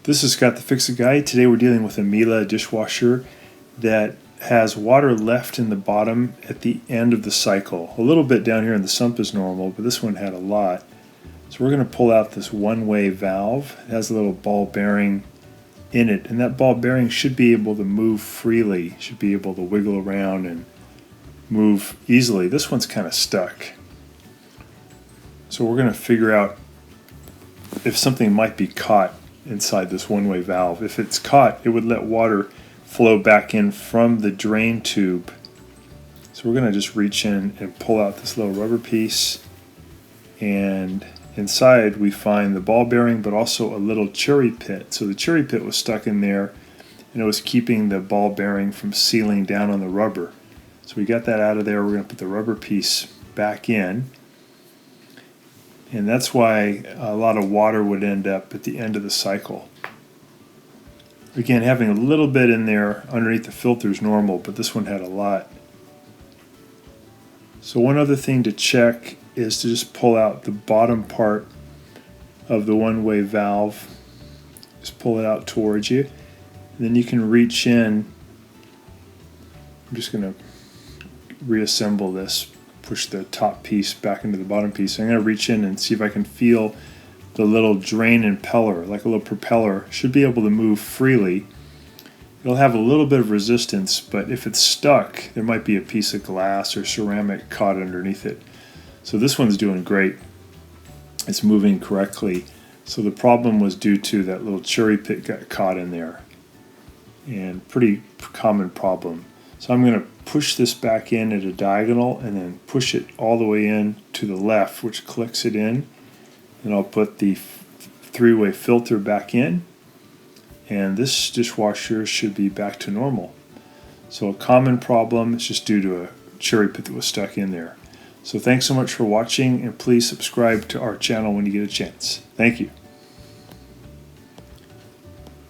This is Scott the Fix-It Guy. Today we're dealing with a Miele dishwasher that has water left in the bottom at the end of the cycle. A little bit down here in the sump is normal, but this one had a lot. So we're going to pull out this one-way valve. It has a little ball bearing in it, and that ball bearing should be able to move freely, should be able to wiggle around and move easily. This one's kind of stuck. So we're going to figure out if something might be caught inside this one-way valve. If it's caught, it would let water flow back in from the drain tube. So we're going to just reach in and pull out this little rubber piece, and inside we find the ball bearing but also a little cherry pit. So the cherry pit was stuck in there and it was keeping the ball bearing from sealing down on the rubber. So we got that out of there. We're going to put the rubber piece back in. And that's why a lot of water would end up at the end of the cycle. Again, having a little bit in there underneath the filter is normal, but this one had a lot. So one other thing to check is to just pull out the bottom part of the one-way valve. Just pull it out towards you. And then you can reach in. I'm just going to reassemble this. Push the top piece back into the bottom piece. I'm going to reach in and see if I can feel the little drain impeller, like a little propeller. Should be able to move freely. It'll have a little bit of resistance, but if it's stuck, there might be a piece of glass or ceramic caught underneath it. So this one's doing great. It's moving correctly. So the problem was due to that little cherry pit got caught in there. And pretty common problem. So I'm going to push this back in at a diagonal and then push it all the way in to the left, which clicks it in. And I'll put the three-way filter back in, and this dishwasher should be back to normal. So a common problem is just due to a cherry pit that was stuck in there. So thanks so much for watching, and please subscribe to our channel when you get a chance. Thank you.